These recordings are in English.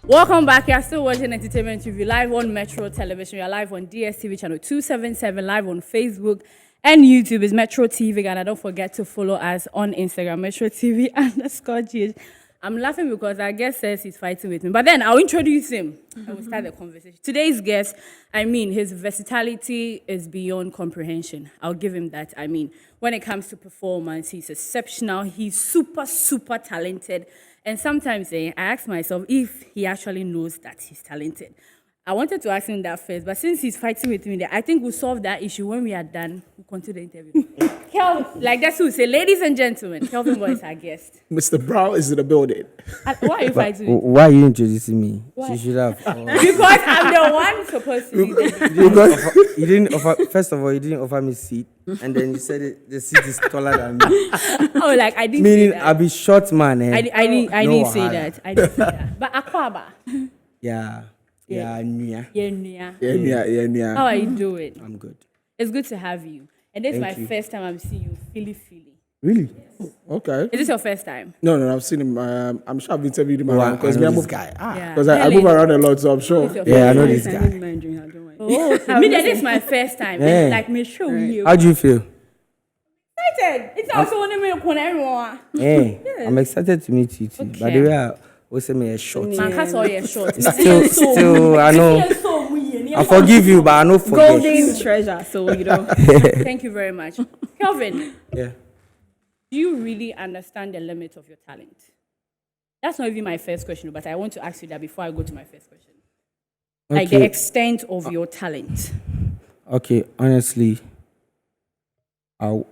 Welcome back. You're still watching Entertainment Review live on Metro Television. You're live on DSTV channel 277, live on Facebook and YouTube is Metro TV. And don't forget to follow us on Instagram, Metro TV _GH. I'm laughing because our guest says he's fighting with me. But then I'll introduce him and we'll start the conversation. Today's guest, his versatility is beyond comprehension. I'll give him that. When it comes to performance, he's exceptional. He's super, super talented. And sometimes I ask myself if he actually knows that he's talented. I wanted to ask him that first, but since he's fighting with me there, I think we'll solve that issue when we are done. We'll continue the interview. Like that's who we say, ladies and gentlemen, Kelvyn Boy is our guest. Mr. Brown is in the building. Why are you fighting with me? Why are you introducing me? Why? She should have. Because I'm the one supposed to be there. You didn't offer. First of all, you didn't offer me seat, and then you said the seat is taller than me. Oh, like I didn't Meaning say that. I'll be short man. I didn't No say wahala. that. I didn't say that. But Akwaba. Yeah. Yeah, Yeah. how are you doing? I'm good. It's good to have you. And this is my Thank you. first time I'm seeing you Philly. Really? Okay. Is this your first time? No, I've seen him. I'm sure I've interviewed him Oh, around because I me, know I this move guy. Yeah. because I move around a lot, so I'm sure. This is your Yeah, I know first this time. guy. Oh, this is my first time. Yeah. Like me show you. How do you feel? Excited. It's also one of me on everyone. Hey, I'm excited to meet you too. By Okay. the way, I also me a short. Man, that's all you're short. Still, I know. I forgive you, but I know forget. Golden treasure. So thank you very much, Kelvyn. Yeah. Do you really understand the limit of your talent? That's not even my first question, but I want to ask you that before I go to my first question. Like the Okay. extent of your talent. Okay, honestly, I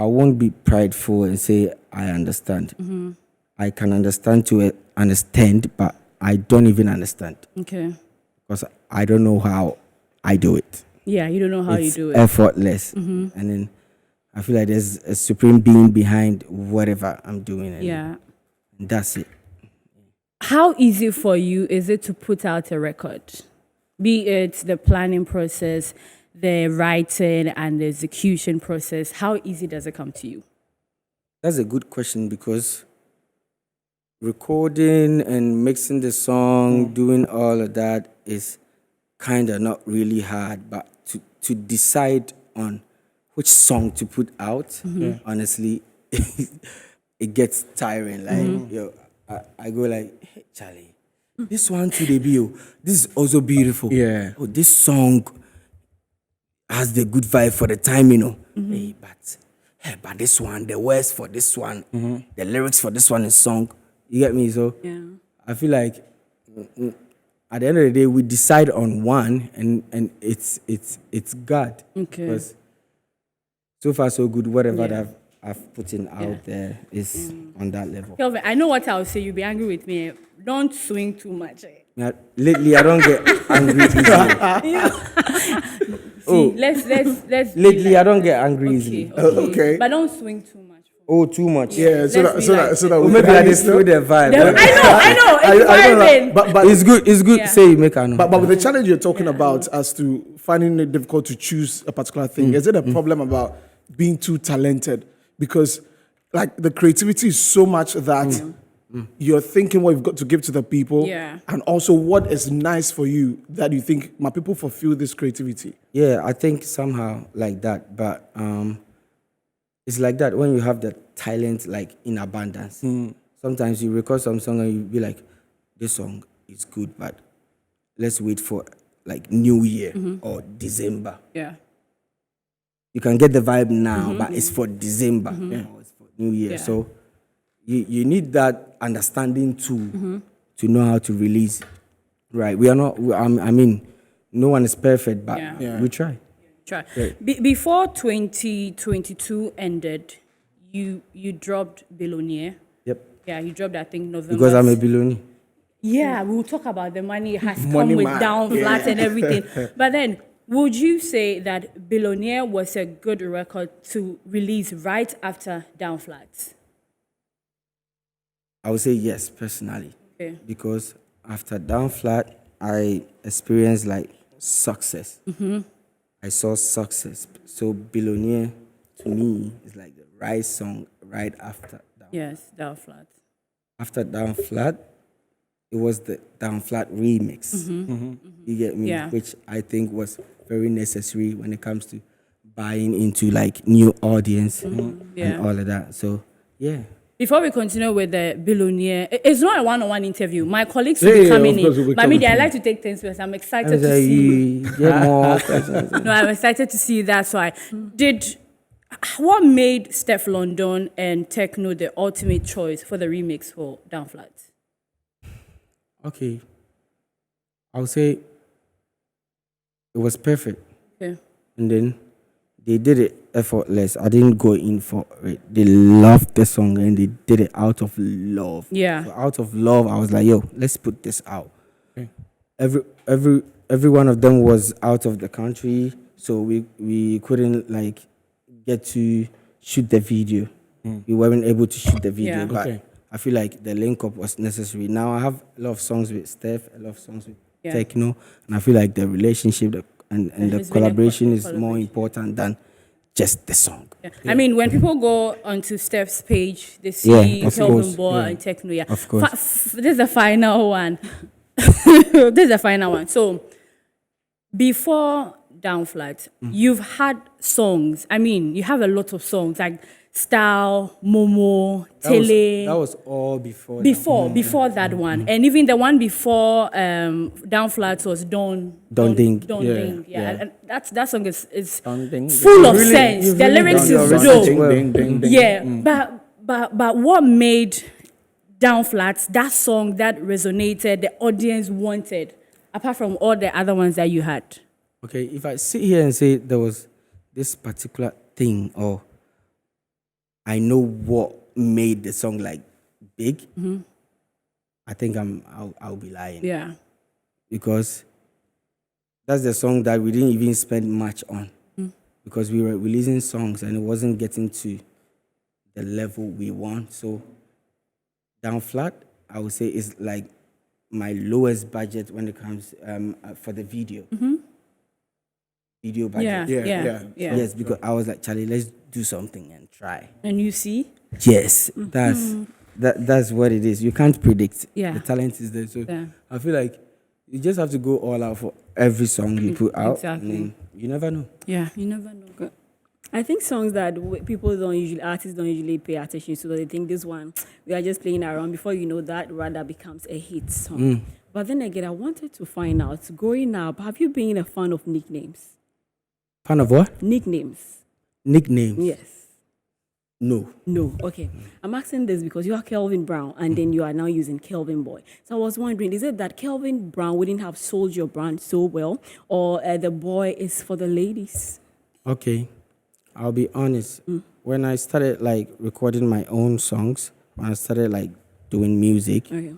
won't be prideful and say I understand. Mm-hmm. I can understand to understand, but I don't even understand Okay. because I don't know how I do it. Yeah, you don't know how It's you do it. effortless, and then I feel like there's a supreme being behind whatever I'm doing, and Yeah. that's it. How easy for you is it to put out a record? Be it the planning process, the writing and the execution process. How easy does it come to you? That's a good question because recording and mixing the song, doing all of that is kind of not really hard, but to decide on which song to put out, honestly, it gets tiring. Like, I go like, hey, Charlie, this one to the bio, this is also beautiful. Yeah. Oh, this song has the good vibe for the time, Hey, but this one, the words for this one, the lyrics for this one is song. You get me? So Yeah. I feel like at the end of the day, we decide on one, and it's God. Okay. Because so far so good. Whatever Yeah. that I've put in out there is on that level. Kelvyn, I know what I'll say. You'll be angry with me. Don't swing too much. Now, lately, I don't get angry easily. See, let's be Lately, like I don't get that. angry easily. Okay. But don't swing too much. Oh, too much. Yeah, so Let's that, be so like- that Or we maybe I can just feel the vibe. I know. It's I don't know, vibing. but It's good. It's good. Yeah. Say you make a know. But with the challenge you're talking about as to finding it difficult to choose a particular thing, is it a problem about being too talented? Because like the creativity is so much that you're thinking what you've got to give to the people, Yeah. and also what is nice for you that you think my people fulfill this creativity. Yeah, I think somehow like that. But it's like that when you have the talent like in abundance. Sometimes you record some song and you be like, this song is good, but let's wait for like New Year or December. Yeah. You can get the vibe now, but it's for December or it's for New Year. Yeah. So you need that understanding too to know how to release. Right? We are not. No one is perfect, but Yeah. we try. Try. Before 2022 ended, you dropped Billionaire. Yep. Yeah, you dropped, I think, November. Because I'm a billionaire. Yeah, we'll talk about the money it has Money come with man. down Yeah. flats and everything. But then, would you say that Billionaire was a good record to release right after Down Flats? I would say yes, personally. Okay. Because after Down Flat, I experienced like success. I saw success. So Billionaire to me is like the right song right after Down. Yes, Down Flats. After Down Flat, it was the Down Flat remix. You get me? Yeah. Which I think was very necessary when it comes to buying into like new audience Yeah. and all of that. So yeah. Before we continue with the billionaire, it's not a one-on-one interview. My colleagues will be Yeah, coming of course, we'll be in. But media, I coming like to take things first. I'm I excited was to like, see. you get more questions. No, I'm excited to see. That's why. What made Steph London and Techno the ultimate choice for the remix for Down Flat? Okay. I would say it was perfect. Okay. And then they did it effortless. I didn't go in for it. They loved the song and they did it out of love. Yeah. So out of love, I was like, yo, let's put this out. Okay. Every one of them was out of the country, so we couldn't like get to shoot the video. We weren't able to shoot the video, Yeah. but Okay. I feel like the link up was necessary. Now I have a lot of songs with Steph, a lot of songs with Yeah. Techno, and I feel like the relationship and the has been collaboration is important. more important than just the song. Yeah. I mean, when people go onto Steph's page, they see Yeah, of Kelvyn course. Boy Yeah. and Techno. Yeah. Of course. This is the final one. This is the final one. So, before Down Flat, you've had songs. I mean, you have a lot of songs like Style, Momo, Tele. That was all before. Before that one, and even the one before Down Flat was Don Ding. Don Yeah. Ding. Yeah, and that song is Don Ding. full of Really- sense. you've The really lyrics done your is research dope. well. Ding, ding, ding. Yeah, but what made Down Flats that song that resonated, the audience wanted, apart from all the other ones that you had? Okay, if I sit here and say there was this particular thing, or I know what made the song like big, I think I'll be lying. Yeah, Because that's the song that we didn't even spend much on, because we were releasing songs and it wasn't getting to the level we want. So Down Flat, I would say, is like my lowest budget when it comes for the video. Video budget. yeah, Yeah, yeah, yeah. yeah. Yes, because I was like, Charlie, let's do something and try. And you see, Yes, that's what it is. You can't predict. Yeah. The talent is there. So Yeah. I feel like you just have to go all out for every song you put out. Exactly. And then you never know. yeah, you never know. I think songs that artists don't usually pay attention to, they think this one, we are just playing around. Before you know that, rather becomes a hit song. But then again, I wanted to find out, growing up, have you been a fan of nicknames? Fan of what? Nicknames? Nicknames? Yes. No. No. Okay. I'm asking this because you are Kelvyn Brown and then you are now using Kelvyn Boy. So I was wondering, is it that Kelvyn Brown wouldn't have sold your brand so well, or the boy is for the ladies? Okay. I'll be honest. When I started like recording my own songs, when I started like doing music, Okay.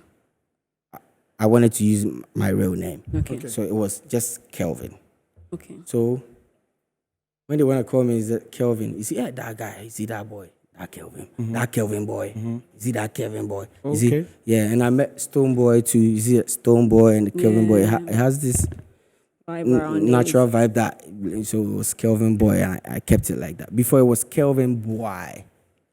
I wanted to use my real name. Okay. So it was just Kelvyn. Okay. So when they want to call me, is that Kelvyn? You see, yeah, that guy, you see that boy, that Kelvyn, that Kelvyn Boy, you see that Kelvyn Boy. You see, Okay. yeah, and I met Stone Boy too. You see, Stone Boy and the Kelvyn Boy. It has this Vibe around it. natural vibe that, so it was Kelvyn Boy, and I kept it like that. Before it was Kelvyn Boy,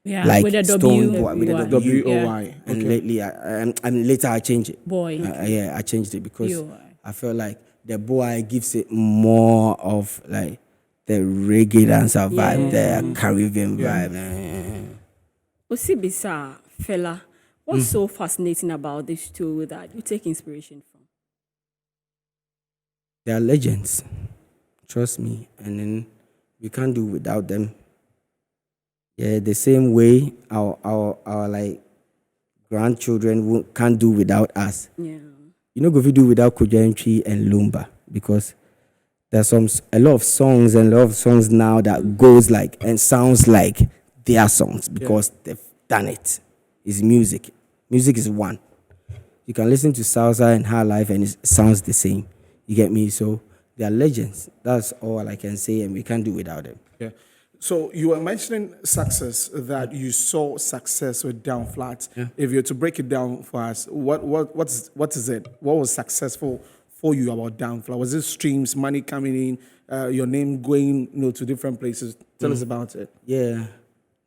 Yeah, like with a Stone W. Boy, with a Y. W. W-O-Y. And Okay. lately, and later I changed it. Boy. Yeah, I changed it because B-O-Y. I felt like the boy gives it more of like the reggae dancer vibe, the Caribbean vibe. Osibisa, fella, what's so fascinating about this two that you take inspiration from? They are legends, trust me, and then we can't do without them. Yeah, the same way our like grandchildren can't do without us. Yeah. You know, if you do without Kujentry and Lumba, because there's a lot of songs now that goes like and sounds like their songs because they've done it. It's music. Music is one. You can listen to salsa and high life and it sounds the same. You get me? So they are legends. That's all I can say, and we can't do without them. Yeah. So you were mentioning success, that you saw success with Down Flat. If you were to break it down for us, what is it? What was successful for you about Down Flat? Was it streams, money coming in, your name going to different places? Tell us about it. Yeah,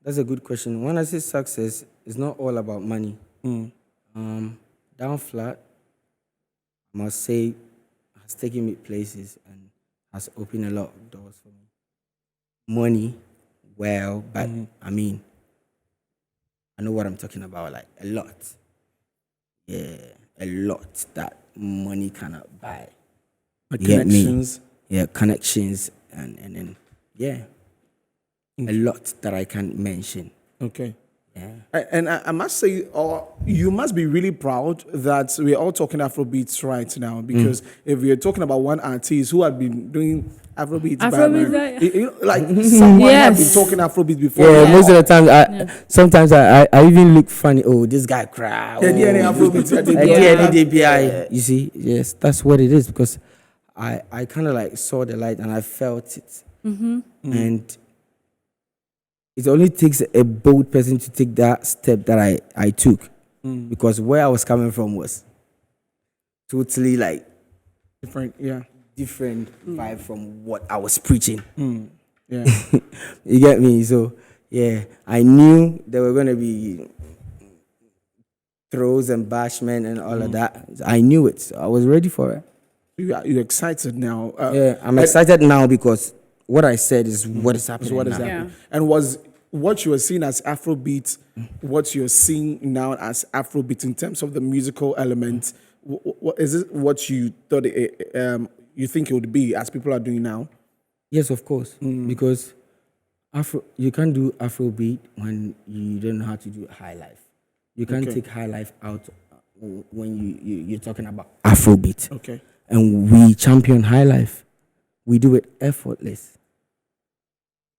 that's a good question. When I say success, it's not all about money. Down Flat must say has taken me places and has opened a lot of doors for me. Money, well, but I mean, I know what I'm talking about, like a lot. Yeah, a lot that money cannot buy. Like You get me? connections. Yeah, connections and yeah, a lot that I can't mention. Okay. Yeah. And I must say, you must be really proud that we're all talking Afrobeats right now. Because if we're talking about one artist who had been doing Afrobeats, Afrobeats, like someone had been Yes. talking Afrobeats before. Yeah, most of the time, sometimes I even look funny. Oh, this guy cry. Yeah, DNA Afrobeats. DBI. You see, yes, that's what it is because I kind of like saw the light and I felt it. And it only takes a bold person to take that step that I took because where I was coming from was totally like Different, yeah. different vibe from what I was preaching. Yeah. You get me? So yeah, I knew there were gonna be throws and bashment and all of that. I knew it. So I was ready for it. You're excited now. Yeah, I'm excited now because what I said is what is happening. What is now. happening? And was what you were seeing as Afrobeat, what you're seeing now as Afrobeat in terms of the musical element, what is it? What you thought you think it would be as people are doing now? Yes, of course. Because you can't do Afrobeat when you don't know how to do high life. You can't take high life out when you're talking about Afrobeat. Okay. And we champion high life. We do it effortless.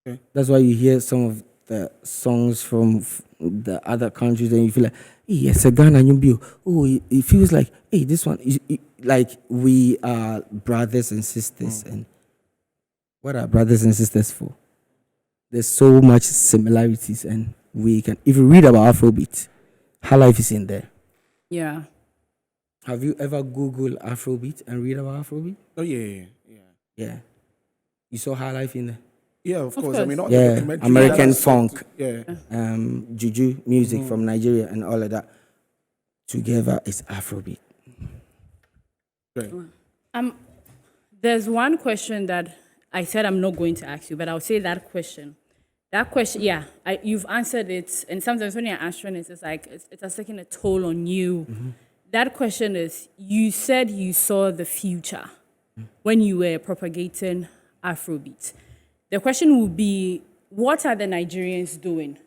Okay. That's why you hear some of the songs from the other countries and you feel like, hey, yes, a Ghana, oh, it feels like, hey, this one, like we are brothers and sisters. And what are brothers and sisters for? There's so much similarities and we can, if you read about Afrobeat, high life is in there. Yeah. Have you ever Googled Afrobeat and read about Afrobeat? Oh yeah. Yeah. You saw high life in there? Yeah, of course. I course. mean, not Yeah, documentary, American that's- funk. Yeah. Juju music from Nigeria and all of that. Together is Afrobeat. Right. There's one question that I said I'm not going to ask you, but I'll say that question. That question, yeah, you've answered it, and sometimes when you're answering it, it's like it has taken a toll on you. That question is: you said you saw the future when you were propagating Afrobeat. The question would be: what are the Nigerians doing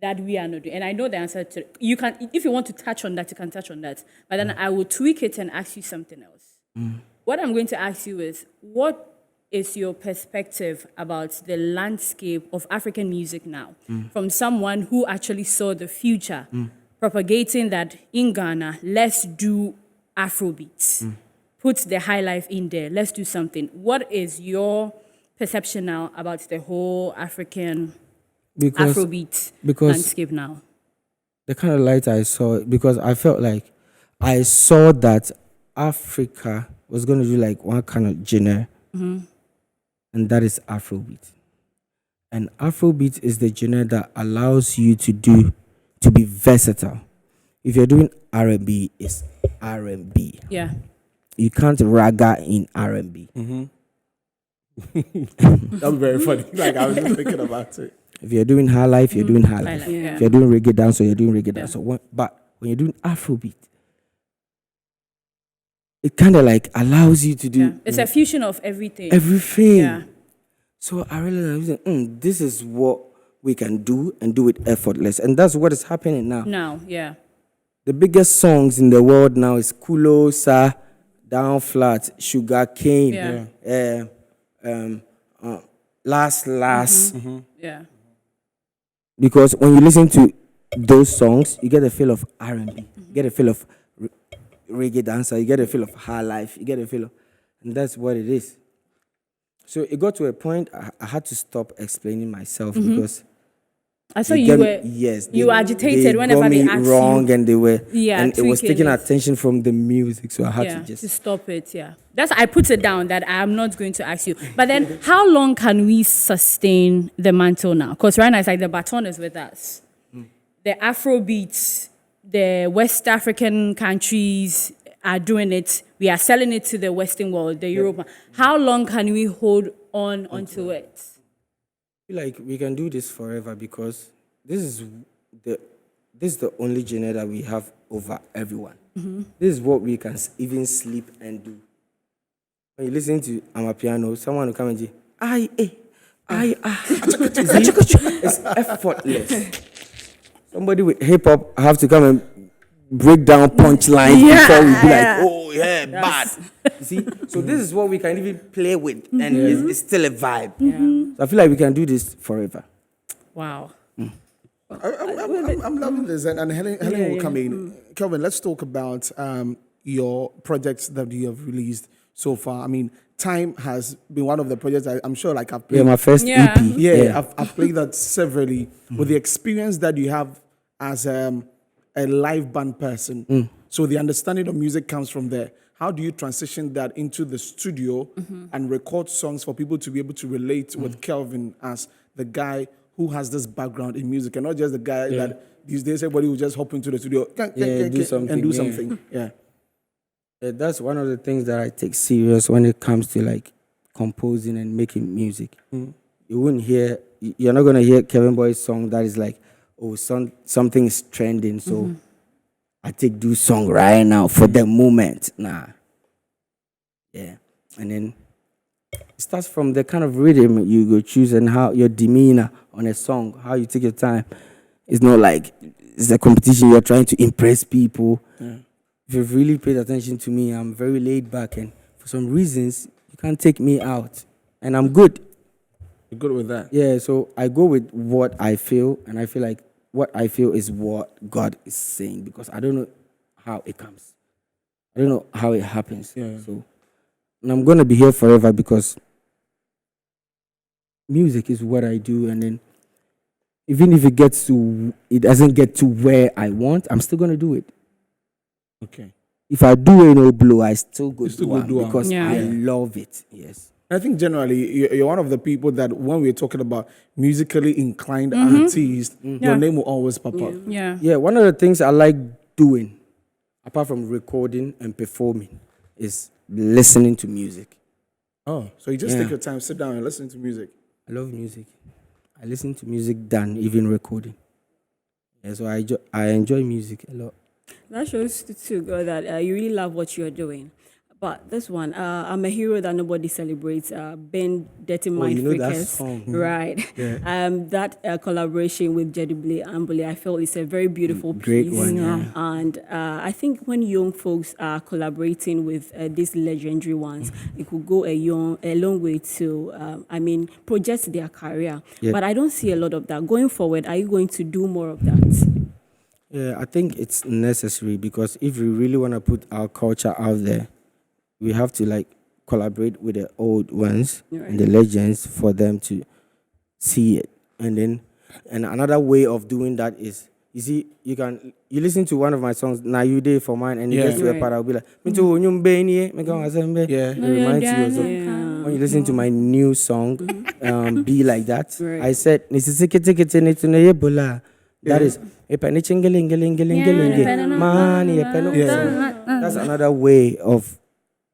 that we are not doing? And I know the answer to you can. If you want to touch on that, you can touch on that. But then I will tweak it and ask you something else. What I'm going to ask you is: what is your perspective about the landscape of African music now, from someone who actually saw the future, propagating that in Ghana, let's do Afrobeats, put the high life in there, let's do something. What is your perception now about the whole African Afrobeat landscape now? The kind of light I saw, because I felt like I saw that Africa was going to do like one kind of genre, and that is Afrobeat. And Afrobeat is the genre that allows you to be versatile. If you're doing R&B, it's R&B. Yeah. You can't raga in R&B. That was very funny. Like I was just thinking about it. If you're doing high life, you're doing high life. Yeah. If you're doing reggae dance, you're doing reggae dance. But when you're doing Afrobeat, it kind of like allows you to do It's a fusion of everything. everything. Yeah. So I realized this is what we can do and do it effortless. And that's what is happening now. Now, yeah. The biggest songs in the world now is Kulo, Sa, Down Flat, Sugar Cane, Last. Yeah. Because when you listen to those songs, you get a feel of R&B, you get a feel of reggae dancer, you get a feel of high life, you get a feel of, and that's what it is. So it got to a point I had to stop explaining myself because I saw they you get were me- yes, you they- wagitated they whenever got they me asked wrong you. and they were Yeah, and it was tweaking taking it. attention from the music, so I had to just stop it. Yeah, that's I put it down that I'm not going to ask you. But then, how long can we sustain the mantle now? Because right now it's like the baton is with us. The Afrobeats, the West African countries, are doing it. We are selling it to the Western world, the Europe. How long can we hold on onto it? I feel like we can do this forever because this is the only genre that we have over everyone. This is what we can even sleep and do. When you listen to Amapiano, someone will come and say, it's effortless. Somebody with hip hop have to come and break down punchlines before we be like, oh yeah, bad. You see? So this is what we can even play with, and it's still a vibe. So I feel like we can do this forever. Wow. I'm loving this, and Helen will come in. Kelvyn, let's talk about your projects that you have released so far. I mean, Time has been one of the projects I'm sure, like I've played. Yeah, my first EP. I've played that severally. With the experience that you have as a live band person, so the understanding of music comes from there. How do you transition that into the studio and record songs for people to be able to relate with Kelvyn as the guy who has this background in music, and not just the guy that these days everybody will just hop into the studio and do something. That's one of the things that I take serious when it comes to like composing and making music. You're not gonna hear Kelvyn Boy's song that is like, oh, something is trending, so I do song right now for the moment. Nah. Yeah. And then it starts from the kind of rhythm you go choose and how your demeanor on a song, how you take your time. It's not like it's a competition, you're trying to impress people. If you've really paid attention to me, I'm very laid back, and for some reasons, you can't take me out. And I'm good. You're good with that? Yeah, so I go with what I feel, and I feel like what I feel is what God is saying, because I don't know how it comes. I don't know how it happens. So, and I'm going to be here forever because music is what I do, and then even if it doesn't get to where I want, I'm still going to do it. Okay. If I do a no blow, I still go do it because Yeah. I love it. Yes. I think generally you're one of the people that when we're talking about musically inclined artists, your name will always pop up. Yeah. Yeah, one of the things I like doing, apart from recording and performing, is listening to music. Oh, so you just take your time, sit down and listen to music. I love music. I listen to music than even recording. Yeah, so I enjoy music a lot. That shows to God that you really love what you're doing. But this one, I'm a hero that nobody celebrates. Ben Dirty Mind you know that Freakers, song. right? That collaboration with Jedibly Ambole, I feel it's a very beautiful Great piece. one, yeah. And I think when young folks are collaborating with these legendary ones, it could go a long way to, project their career. Yeah. But I don't see a lot of that. Going forward, are you going to do more of that? Yeah, I think it's necessary because if we really want to put our culture out there, we have to like collaborate with the old ones and the legends for them to see it. And another way of doing that is, you see, you listen to one of my songs, Now You Day for mine, and you get to a part, I'll be like, it reminds you of something. When you listen to my new song, Be Like That, I said, that is that's another way of,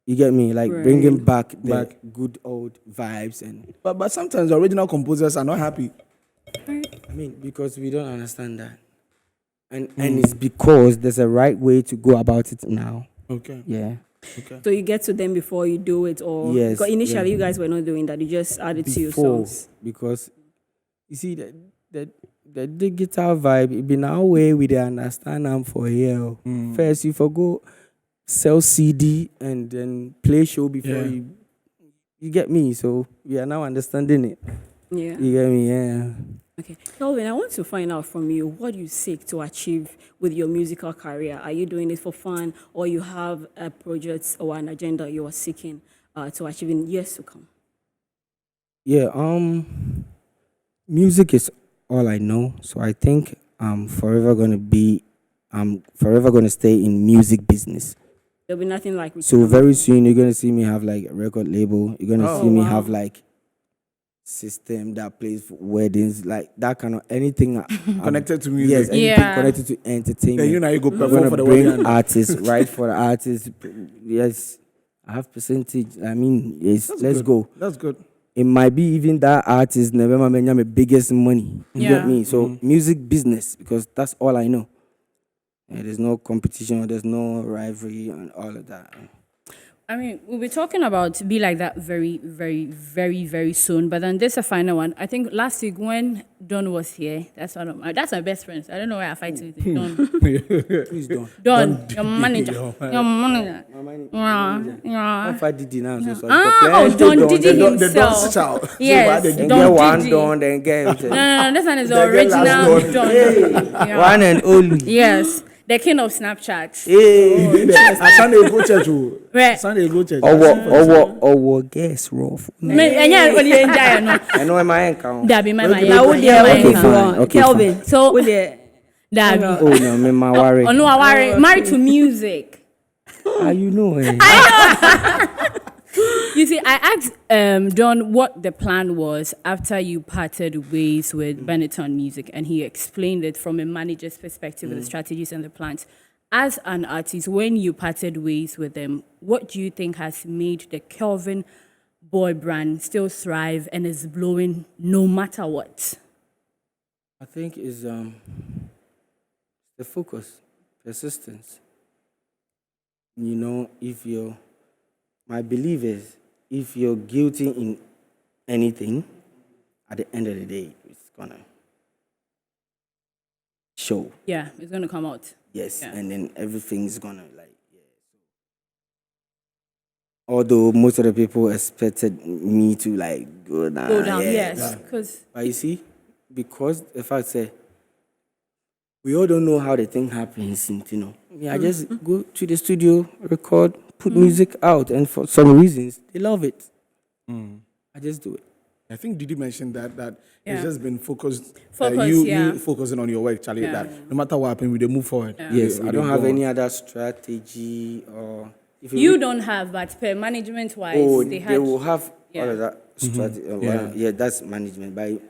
you get me, like bringing back the good old vibes. And But sometimes the original composers are not happy. I mean, because we don't understand that, and it's because there's a right way to go about it now. Okay. Yeah. Okay. So you get to them before you do it, or Yes, because initially you guys were not doing that, you just added to your Before, songs. because you see the digital vibe, it be now way we dey understand them for here. First, you forgo sell CD and then play show before you get me. So we are now understanding it. Yeah. You get me? Yeah. Okay. Kelvyn, I want to find out from you what you seek to achieve with your musical career. Are you doing it for fun, or you have a project or an agenda you are seeking to achieve in years to come? Yeah. Music is all I know. So I think I'm forever gonna stay in music business. There'll be nothing like So very soon you're gonna see me have like a record label. You're gonna see me have like system that plays for weddings, like that kind of anything Connected to Yes, music. anything Yeah. connected to entertainment. Then you know you go We're perform gonna for the bring wedding. artists, right for the artists. Yes, I have percentage. I mean, yes, let's Good. go. That's good. It might be even that artist never my biggest money. You Yeah. get me? So music business, because that's all I know. And there's no competition, there's no rivalry and all of that. I mean, we'll be talking about Be Like That very, very, very, very soon. But then this is a final one. I think last week when Don was here, that's my best friend. I don't know why I fight with him. Don. Please don't. Don, your manager. Your Your manager. How Yeah. far did he now? So sorry. Oh, Don Didi The himself. Don's child. Yes, Then Don get one Didi. done, then get No, this one is the Then get last original Don. Yeah. one and only. Yes, the king of Snapchat. Hey. I Sunday go church. Where? Sunday go church. Or guess rough. And yeah, what do you enjoy? No, I know my account. that be my Now, my. would Yeah, there, okay, okay, fine. Okay, Kelvin. So Would there? that be. Oh no, me my worry. Oh no, I worry. Married to music. Ah, you know, eh? You see, I asked Don what the plan was after you parted ways with Benetton Music, and he explained it from a manager's perspective, the strategies and the plans. As an artist, when you parted ways with them, what do you think has made the Kelvyn Boy brand still thrive and is blowing no matter what? I think is the focus, persistence. You know, my belief is, if you're guilty in anything, at the end of the day, it's gonna show. Yeah, it's going to come out. Yes, Yeah. and then everything's gonna although most of the people expected me to go down. Go down, yeah. yes. Because But you see, because the fact say we all don't know how the thing happens, I just go to the studio, record, put music out, and for some reasons they love it. I just do it. I think Didi mentioned that Yeah. it's just been focused. Focus, you yeah. focusing on your work, Charlie. Yeah. That no matter what happens, we dey move forward. Yes, We I dey don't have go any on. other strategy or if you don't have, but per management wise, they had. will have Yeah. all of that strategy. Yeah. That's management. But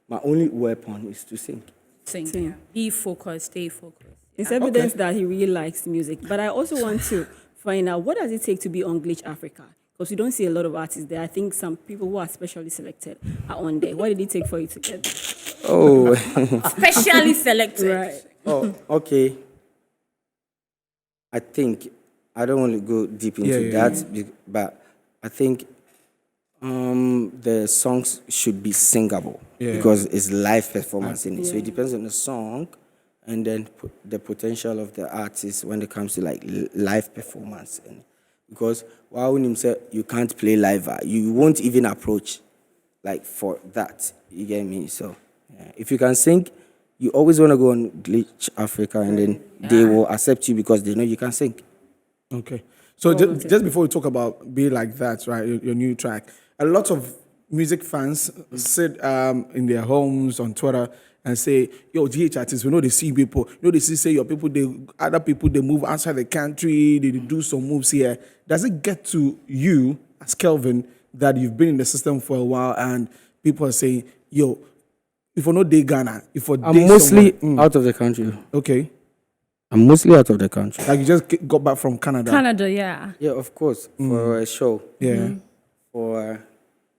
my only weapon is to sing. Sing. Sing. Yeah. Be focused, stay focused. It's evidence that he really likes music. But I also want to find out, what does it take to be on Glitch Africa? Because we don't see a lot of artists there. I think some people who are specially selected are on there. What did it take for you to get there? Oh, Specially selected. Right. oh, okay. I think I don't want to go deep into that, but I think the songs should be singable because it's live performance in it. So it depends on the song and then the potential of the artist when it comes to live performance. And because while him say you can't play live, you won't even approach for that. You get me? So if you can sing, you always want to go on Glitch Africa, and then they will accept you because they know you can sing. Okay. So just before we talk about Be Like That, right, your new track, a lot of music fans sit in their homes on Twitter and say, yo, GH artists, we know they see people, they say your people, other people, they move outside the country, they do some moves here. Does it get to you as Kelvyn that you've been in the system for a while and people are saying, yo, if we're not day Ghana, if we're I'm mostly out of the country. Okay. I'm mostly out of the country. Like you just got back from Canada. Canada, yeah. Yeah, of course, for a show. Yeah. For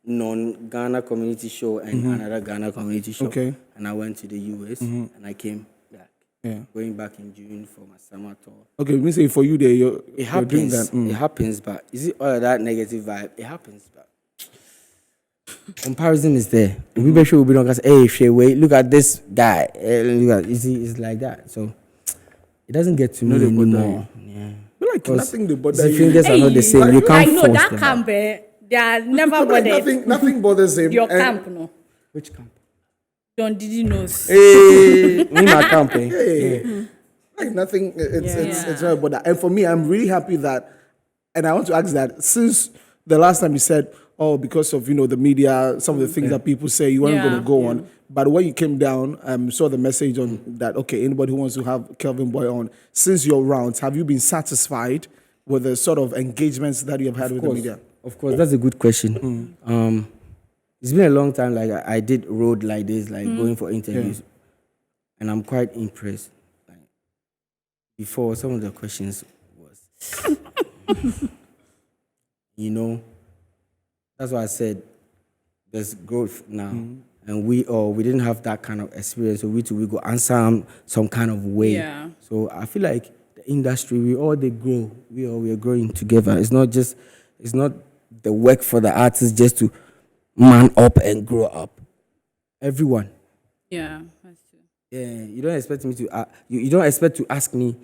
non-Ghana community show and another Ghana community show. Okay. And I went to the US and I came back. Yeah. Going back in June for my summer tour. Okay, we say for you there, you're It doing happens. that. It happens, but you see all of that negative vibe, it happens, but comparison is there. People sure will be like, hey, Shay, wait, look at this guy. Look at, you see, it's like that. So it doesn't get to me anymore. Yeah. But like nothing to bother The you. fingers are not the same. You can't I know force that them. camp, they are never Like bothered. nothing bothers him. Your And- camp, no. Which camp? Don Didi knows. Hey, me my camp. Eh? Hey, like nothing. It's not about that. And for me, I'm really happy that. And I want to ask that since the last time you said, oh, because of the media, some of the things that people say, you weren't Yeah. going to go on. But when you came down, saw the message on that. Okay, anybody who wants to have Kelvyn Boy on, since your rounds, have you been satisfied with the sort of engagements that you have had with the media? Of course, that's a good question. You it's been a long time. Like I did road like this, like going for interviews, and I'm quite impressed. Like, before some of the questions was, you know, that's why I said there's growth now, and we didn't have that kind of experience, so we go answer some kind of way. Yeah. So I feel like the industry, we are growing together. It's not the work for the artists just to man up and grow up. Everyone. Yeah, that's true. Yeah, you don't expect me to. You don't expect to ask me.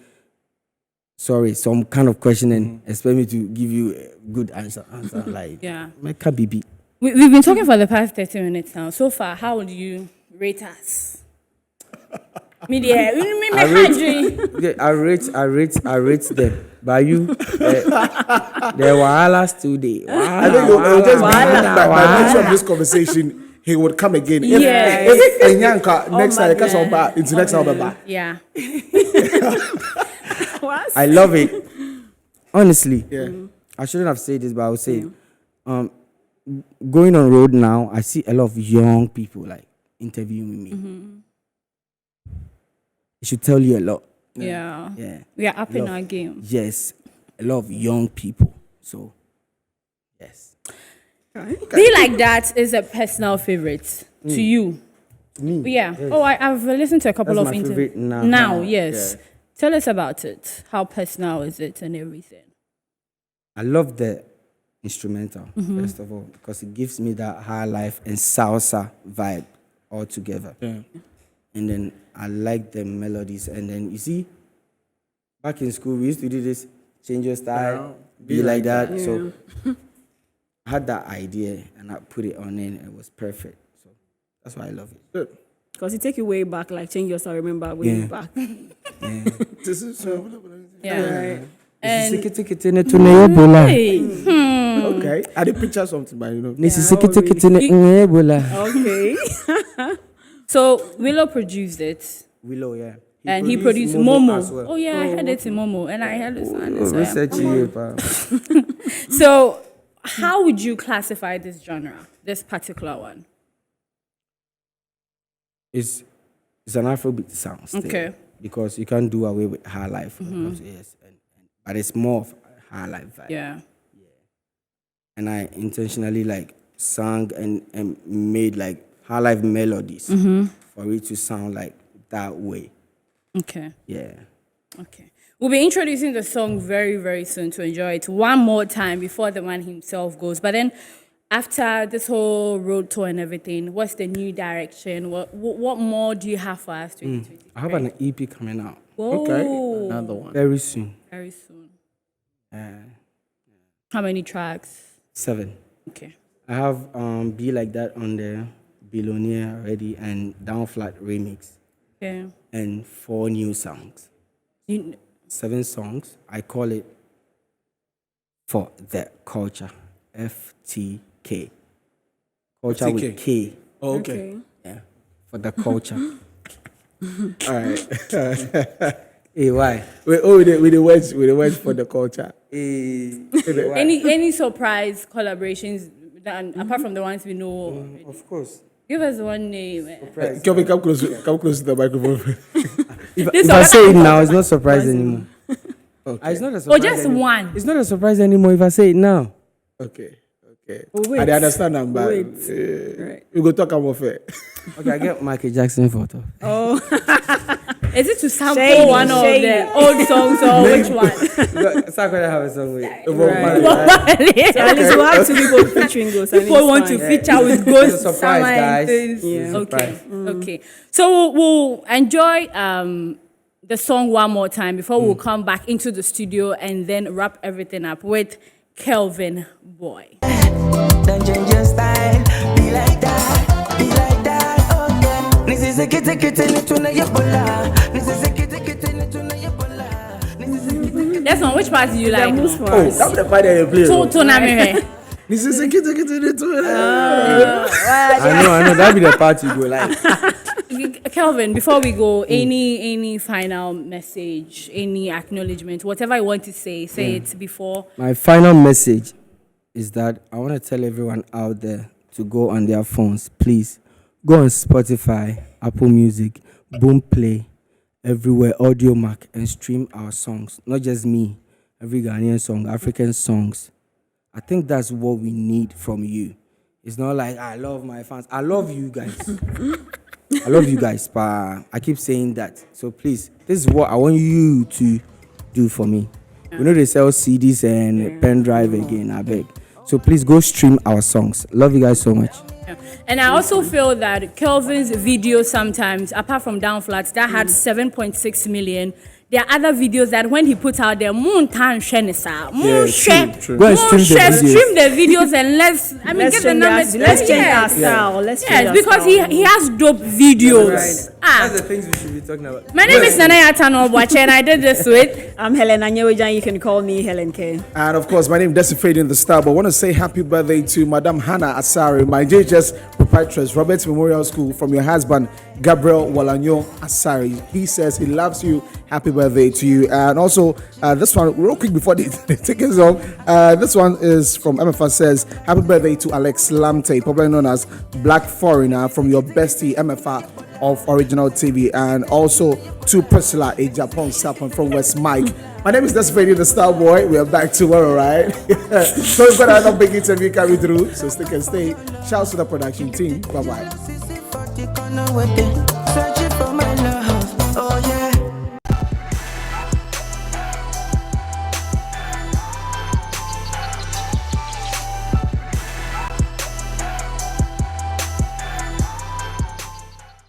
Sorry, some kind of question and expect me to give you a good answer. Like Yeah. Make a baby. We've been talking for the past 30 minutes now. So far, how would you rate us? Media. I rate them. But you, there were still there. I think it will just be by nature of this conversation, he would come again. Yes. If Nyanka next time, because of that, into next time, Yeah. I love it. Honestly, yeah. I shouldn't have said this, but I would say, going on road now, I see a lot of young people like interviewing me. It should tell you a lot. Yeah. Yeah. We are up in our game. Yes, a lot of young people. So, yes. Be Like That is a personal favorite to you. Me. Yeah. Yes. Oh, I've listened to a couple That's of my interviews. favorite now. Now, yes. Yeah. Tell us about it. How personal is it and everything? I love the instrumental, first of all, because it gives me that high life and salsa vibe all together. Yeah. And then I like the melodies. And then you see, back in school, we used to do this, change your style, be like that. Yeah. So I had that idea and I put it on in and it was perfect. So that's why I love it. Good. Because it take you way back, like change yourself, remember way back. Yeah. This is so. Yeah. Right. And Hey. Okay. I did picture something, but you know. Okay. so Willow produced it. Willow, yeah. And he produced Momo. as well. Oh yeah, I heard it in Momo, and I heard the song. So, Research yeah. here, pa. So, how would you classify this genre, this particular one? It's an Afrobeat sound still. Okay. Because you can't do away with high life. Yes, but it's more of high life vibe. Yeah. And I intentionally like sang and made like high life melodies for it to sound like that way. Okay. Yeah. Okay. We'll be introducing the song very, very soon to enjoy it one more time before the man himself goes. But then, after this whole road tour and everything, what's the new direction? What more do you have for us? I have an EP coming out Whoa. Okay. Another one. very soon. Very soon. How many tracks? 7. Okay. I have Be Like That on the Billionaire already and Down Flat remix Okay. and 4 new songs. 7 songs. I call it For the Culture. FTK. Culture FTK. with K. Oh, okay. Yeah. For the culture. All right. Hey, why? with the words for the culture. Any surprise collaborations apart from the ones we know? Of course. Give us one name. Kelvyn, come close to the microphone. If I say it now, it's not surprise anymore. It's not a surprise. Or just one. It's not a surprise anymore if I say it now. Okay. Oh, wait. I understand that, but Right. we go talk about it. Okay, I get Michael Jackson photo. Oh, Is it to sample Shady, one of shady. the old songs or which one? Sakura have a song with. so at least we'll have 2 people featuring Ghost. People want to feature with ghosts. It's a surprise, guys. Yeah. Okay. Okay. So we'll enjoy the song one more time before we'll come back into the studio and then wrap everything up with Kelvyn Boy. Don't change your style, be like that, okay. This is a kitty to your bola. This is a kitty to your bola. That's one. Which part do you like? Most No? parts. That's the part that you play. To This is a kid. I know. That'll be the part you go like. Kelvyn, before we go, any final message, any acknowledgement, whatever you want to say it before. My final message is that I want to tell everyone out there to go on their phones, please go on Spotify, Apple Music, Boomplay, everywhere, Audio Mac, and stream our songs. Not just me, every Ghanaian song, African songs. I think that's what we need from you. It's not like I love my fans. I love you guys. I love you guys, but I keep saying that. So please, this is what I want you to do for me. We know they sell CDs and pen drive again, I beg. So please go stream our songs. Love you guys so much. And I also feel that Kelvyn's video sometimes, apart from Down Flats, that had 7.6 million. There are other videos that when he puts out there, moon tan shenisa, moon share, true. Go and stream the videos and let's get the numbers. Let's change our style. Let's change our because style. he has dope videos. That's the things we should be talking about. My name is Nanaya Tanobwache and I did this with. I'm Helen Anyewejan. You can call me Helen K. And of course, my name is Desifade in the Star, but I want to say happy birthday to Madam Hannah Asari, my JHS proprietress, Roberts Memorial School, from your husband, Gabriel Walanyo Asari. He says he loves you. Happy birthday to you. And also, this one, real quick before the tickets off, this one is from MFA says, happy birthday to Alex Lamte, popularly known as Black Foreigner, from your bestie MFA of Original TV, and also to Priscilla, a Japan sapon from West Mike. My name is Desifade the Star Boy. We are back tomorrow, right? So we've got another big interview coming through, so stick and stay. Shouts to the production team. Bye-bye.